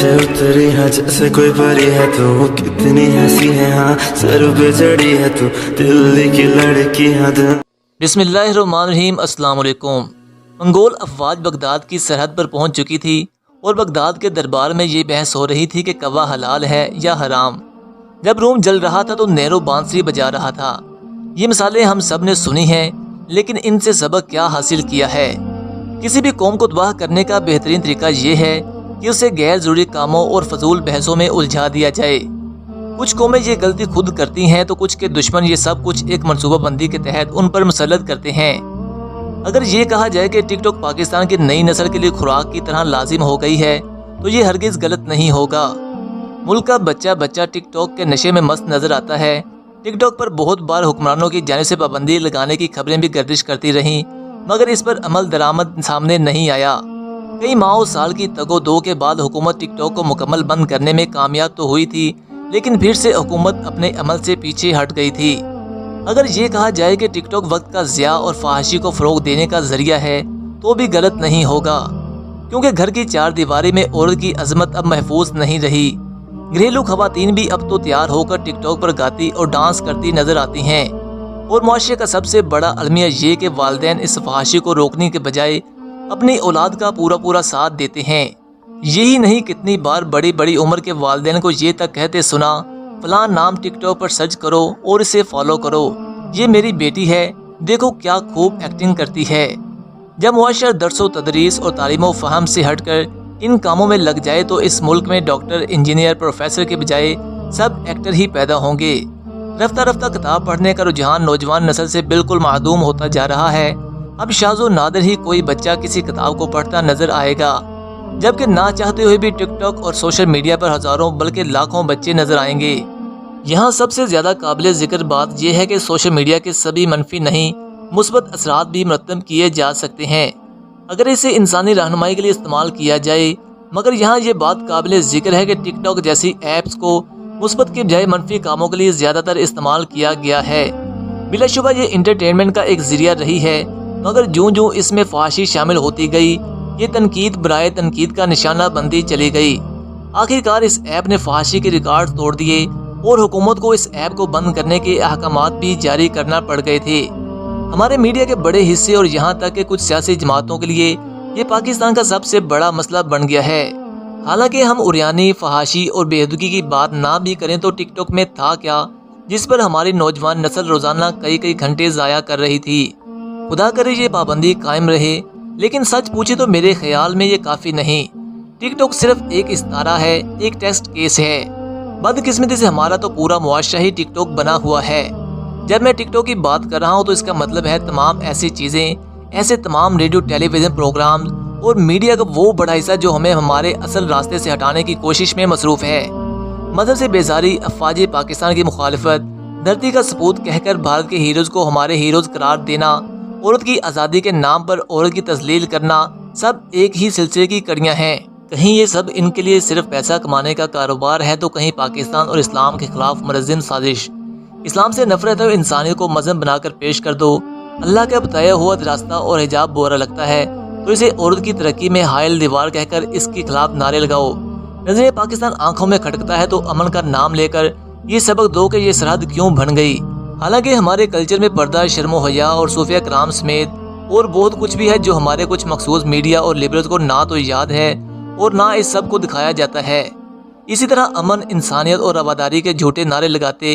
से उतरी है जैसे कोई परी है तू, कितनी हंसी है हाँ सर पे चढ़ी है तू, दिल्ली की लड़की है दिल। बिस्मिल्लाहिर्रहमानिर्रहीम। अस्सलाम वालेकुम। मंगोल अफवाज बगदाद की सरहद पर पहुंच चुकी थी और बगदाद के दरबार में ये बहस हो रही थी कि कवा हलाल है या हराम। जब रोम जल रहा था तो नेहरू बांसुरी बजा रहा था। ये मिसालें हम सब ने सुनी हैं, लेकिन इनसे सबक क्या हासिल किया है? किसी भी कौम को तबाह करने का बेहतरीन तरीका ये है कि उसे गैर ज़रूरी कामों और फजूल बहसों में उलझा दिया जाए। कुछ कौमें ये गलती खुद करती हैं तो कुछ के दुश्मन ये सब कुछ एक मनसूबा बंदी के तहत उन पर मुसल्लत करते हैं। अगर ये कहा जाए कि टिकटॉक पाकिस्तान की नई नस्ल के लिए खुराक की तरह लाजिम हो गई है तो ये हरगिज़ गलत नहीं होगा। मुल्क का बच्चा बच्चा टिकटॉक के नशे में मस्त नजर आता है। टिकटॉक पर बहुत बार हुक्मरानों की जानिब से पाबंदी लगाने की खबरें भी गर्दिश करती रहीं, मगर इस पर अमल दरामद सामने नहीं आया। कई माह और साल की तगो-दो के बाद हुकूमत टिकटॉक को मुकम्मल बंद करने में कामयाब तो हुई थी, लेकिन फिर से हुकूमत अपने अमल से पीछे हट गई थी। अगर ये कहा जाए कि टिकटॉक वक्त का ज़िया और फहाशी को फ़रोग देने का जरिया है तो भी गलत नहीं होगा, क्योंकि घर की चार दीवारी में औरत की अजमत अब महफूज नहीं रही। घरेलू खवातीन भी अब तो तैयार होकर टिकटॉक पर गाती और डांस करती नजर आती हैं, और मुआशरे का सबसे बड़ा अलमिया ये कि वालिदैन इस फहाशी को रोकने के बजाय अपनी औलाद का पूरा साथ देते हैं। यही नहीं, कितनी बार बड़ी बड़ी उम्र के वालिदैन को ये तक कहते सुना, फलां नाम टिकटॉक पर सर्च करो और इसे फॉलो करो, ये मेरी बेटी है, देखो क्या खूब एक्टिंग करती है। जब मुआशरा दर्स व तदरीस और तालीम व फ़हम से हटकर इन कामों में लग जाए तो इस मुल्क में डॉक्टर, इंजीनियर, प्रोफेसर के बजाय सब एक्टर ही पैदा होंगे। रफ्ता रफ्ता किताब पढ़ने का रुझान नौजवान नस्ल से बिल्कुल मादूम होता जा रहा है। अब शाज़ो नादिर ही कोई बच्चा किसी किताब को पढ़ता नजर आएगा, जबकि ना चाहते हुए भी टिकटॉक और सोशल मीडिया पर हजारों बल्कि लाखों बच्चे नजर आएंगे। यहाँ सबसे ज्यादा काबिल जिक्र बात यह है कि सोशल मीडिया के सभी मनफी नहीं मुस्बत असरात भी मरतब किए जा सकते हैं अगर इसे इंसानी रहनुमाई के लिए इस्तेमाल किया जाए। मगर यहाँ ये बात काबिल जिक्र है कि टिकटॉक जैसी ऐप्स को मुस्बत के बजाय मनफी कामों के लिए ज़्यादातर इस्तेमाल किया गया है। बिलाशुबा ये इंटरटेनमेंट का एक जरिया रही है, मगर जो इसमें फहाशी शामिल होती गई, ये तनकीद बराए तनकीद का निशाना बनती चली गई। आखिरकार इस ऐप ने फहाशी के रिकॉर्ड तोड़ दिए और हुकूमत को इस ऐप को बंद करने के अहकामात भी जारी करना पड़ गए थे। हमारे मीडिया के बड़े हिस्से और यहाँ तक कि कुछ सियासी जमातों के लिए ये पाकिस्तान का सबसे बड़ा मसला बन गया है। हालांकि हम उरियानी, फहाशी और बेहदगी की बात ना भी करें तो टिकटॉक में था क्या जिस पर हमारी नौजवान नस्ल रोजाना कई घंटे ज़ाया कर रही थी। खुदा करे ये पाबंदी कायम रहे, लेकिन सच पूछे तो मेरे ख्याल में ये काफ़ी नहीं। टिकटॉक सिर्फ एक इस्तारा है, एक टेस्ट केस है। बदकिस्मती से हमारा तो पूरा मुआशरा ही टिकटॉक बना हुआ है। जब मैं टिकटॉक की बात कर रहा हूँ तो इसका मतलब है तमाम ऐसी चीज़ें, ऐसे तमाम रेडियो, टेलीविज़न प्रोग्राम और मीडिया का वो बड़ा हिस्सा जो हमें हमारे असल रास्ते से हटाने की कोशिश में मसरूफ़ है। मजहब से बेजारी, अफवाज पाकिस्तान की मुखालफत, धरती का सपूत कहकर भारत के हीरोज़ को हमारे हीरोज़ करार देना, औरत की आज़ादी के नाम पर औरत की तस्लील करना, सब एक ही सिलसिले की कड़ियाँ हैं। कहीं ये सब इनके लिए सिर्फ पैसा कमाने का कारोबार है तो कहीं पाकिस्तान और इस्लाम के खिलाफ मुनज़्ज़म साजिश। इस्लाम से नफरत और इंसानियत को मजहब बनाकर पेश कर दो। अल्लाह का बताया हुआ रास्ता और हिजाब बुरा लगता है तो इसे औरत की तरक्की में हायल दीवार कहकर इसके खिलाफ नारे लगाओ। नजर पाकिस्तान आंखों में खटकता है तो अमन का नाम लेकर ये सबक दो कि ये सरहद क्यों बन गई। हालांकि हमारे कल्चर में पर्दा, शर्म व हया और सूफिया कराम समेत और बहुत कुछ भी है जो हमारे कुछ मखसूस मीडिया और लिबरल्स को ना तो याद है और ना इस सब को दिखाया जाता है। इसी तरह अमन, इंसानियत और रवादारी के झूठे नारे लगाते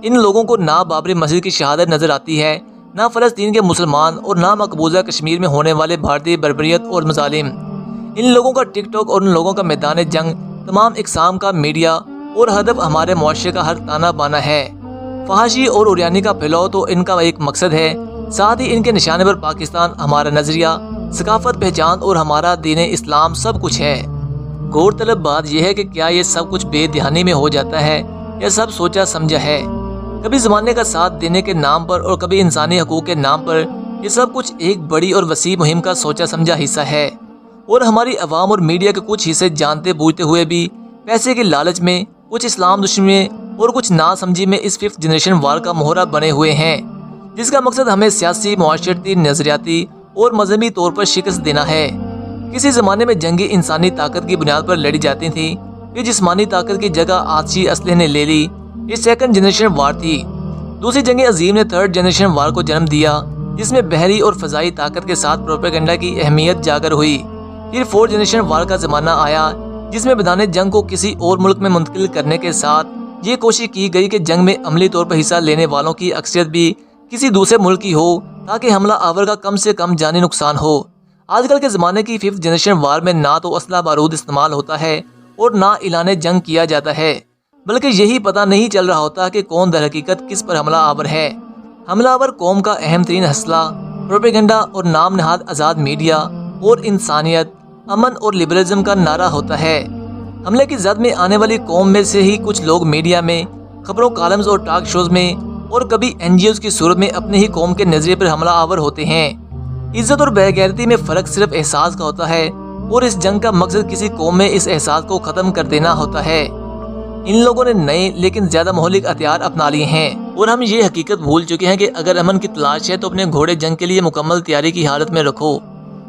इन लोगों को ना बाबरी मस्जिद की शहादत नजर आती है, ना फ़लस्तीन के मुसलमान और ना मकबूजा कश्मीर में होने वाले भारतीय बर्बरियत और मजालिम। इन लोगों का टिकटॉक और उन लोगों का मैदान जंग तमाम इकसाम का मीडिया और हदफ हमारे मुआशरे का हर ताना बाना है। फहाशी और उरियानी का फैलाव तो इनका एक मकसद है, साथ ही इनके निशाने पर पाकिस्तान, हमारा नजरिया, सकाफत, पहचान और हमारा दीन इस्लाम सब कुछ है। गौरतलब बात यह है कि क्या ये सब कुछ बेध्यानी में हो जाता है या सब सोचा समझा है? कभी ज़माने का साथ देने के नाम पर और कभी इंसानी हकूक़ के नाम पर ये सब कुछ एक बड़ी और वसी मुहिम का सोचा समझा हिस्सा है। और हमारी अवाम और मीडिया के कुछ हिस्से जानते बूझते हुए भी पैसे के लालच में, कुछ इस्लाम दुश्मनी में और कुछ ना समझी में इस 5th जनरेशन वार का मोहरा बने हुए हैं, जिसका मकसद हमें सियासी, मुआशरती, नजरियाती और मजहबी तौर पर शिकस्त देना है। किसी ज़माने में जंगी इंसानी ताकत की बुनियाद पर लड़ी जाती थी, کہ جسمانی طاقت کی جگہ آتشی اسلحے نے لے لی۔ یہ سیکنڈ جنریشن وار تھی۔ دوسری جنگ عظیم نے تھرڈ جنریشن وار کو جنم دیا، جس میں بحری اور فضائی طاقت کے ساتھ پروپیگنڈا کی اہمیت جاگر ہوئی۔ پھر فورتھ جنریشن وار کا زمانہ آیا، جس میں میدان جنگ کو کسی اور ملک میں منتقل کرنے کے ساتھ یہ کوشش کی گئی کہ جنگ میں عملی طور پر حصہ لینے والوں کی اکثریت بھی کسی دوسرے ملک کی ہو، تاکہ حملہ آور کا کم سے کم جانی نقصان ہو۔ آج کل کے زمانے کی ففتھ جنریشن وار میں نہ تو اسلحہ بارود استعمال ہوتا ہے اور نہ اعلان جنگ کیا جاتا ہے، بلکہ یہی پتہ نہیں چل رہا ہوتا کہ کون در حقیقت کس پر حملہ آور ہے۔ حملہ آور قوم کا اہم ترین حصلہ، پروپیگنڈا اور نام نہاد آزاد میڈیا اور انسانیت، امن اور لبرلزم کا نعرہ ہوتا ہے۔ حملے کی زد میں آنے والی قوم میں سے ہی کچھ لوگ میڈیا میں، خبروں، کالمز اور ٹاک شوز میں اور کبھی NGOs کی صورت میں اپنے ہی قوم کے نظریے پر حملہ آور ہوتے ہیں۔ عزت اور بے غیرتی میں فرق صرف احساس کا ہوتا ہے، اور اس جنگ کا مقصد کسی قوم میں اس احساس کو ختم کر دینا ہوتا ہے۔ ان لوگوں نے نئے لیکن زیادہ مہلک ہتھیار اپنا لیے ہیں، اور ہم یہ حقیقت بھول چکے ہیں کہ اگر امن کی تلاش ہے تو اپنے گھوڑے جنگ کے لیے مکمل تیاری کی حالت میں رکھو۔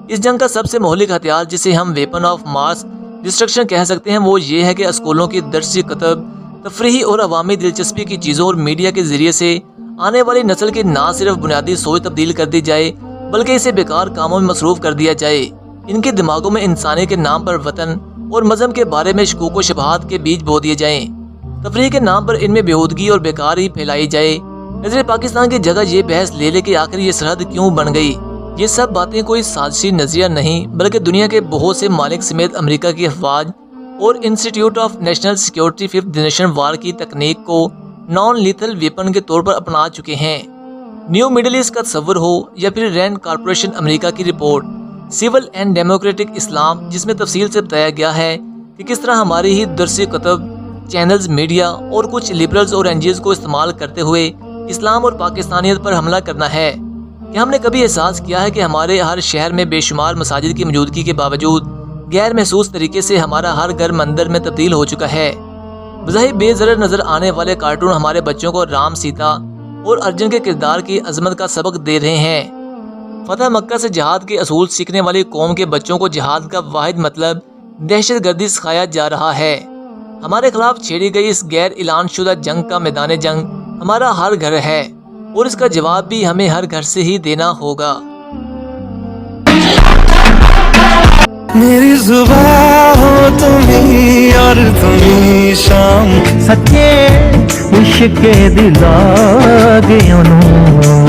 اس جنگ کا سب سے مہلک ہتھیار، جسے ہم ویپن آف ماس ڈسٹرکشن کہہ سکتے ہیں، وہ یہ ہے کہ اسکولوں کی درسی کتب، تفریحی اور عوامی دلچسپی کی چیزوں اور میڈیا کے ذریعے سے آنے والی نسل کی نہ صرف بنیادی سوچ تبدیل کر دی جائے، بلکہ اسے بیکار کاموں میں مصروف کر دیا جائے۔ ان کے دماغوں میں انسانی کے نام پر وطن اور مذہب کے بارے میں شکوک و شبہات کے بیج بو دیے جائیں۔ تفریح کے نام پر ان میں بےہودگی اور بیکاری پھیلائی جائے۔ نظر پاکستان کی جگہ یہ بحث لے لے کہ آخر یہ سرحد کیوں بن گئی۔ یہ سب باتیں کوئی سازشی نظریہ نہیں، بلکہ دنیا کے بہت سے مالک سمیت امریکہ کی افواج اور institute of national security fifth generation war کی تکنیک کو نان لیتھل ویپن کے طور پر اپنا چکے ہیں۔ نیو مڈل ایسٹ کا تصور ہو یا پھر رینڈ کارپوریشن امریکہ کی رپورٹ سول اینڈ ڈیموکریٹک اسلام، جس میں تفصیل سے بتایا گیا ہے کہ کس طرح ہماری ہی درسی کتب، چینلز، میڈیا اور کچھ لبرلز اور NGOs کو استعمال کرتے ہوئے اسلام اور پاکستانیت پر حملہ کرنا ہے۔ کہ ہم نے کبھی احساس کیا ہے کہ ہمارے ہر شہر میں بے شمار مساجد کی موجودگی کے باوجود غیر محسوس طریقے سے ہمارا ہر گھر مندر میں تبدیل ہو چکا ہے۔ بظاہر بے ضرر نظر آنے والے کارٹون ہمارے بچوں کو رام، سیتا اور ارجن کے کردار کی عظمت کا سبق دے رہے ہیں۔ فتح مکہ سے جہاد کے اصول سیکھنے والی قوم کے بچوں کو جہاد کا واحد مطلب دہشت گردی سکھایا جا رہا ہے۔ ہمارے خلاف چھیڑی گئی اس غیر اعلان شدہ جنگ کا میدان جنگ ہمارا ہر گھر ہے، اور اس کا جواب بھی ہمیں ہر گھر سے ہی دینا ہوگا۔ میری زبان ہو تمہیں اور تمہیں شام، سچے عشق دلا گے انہوں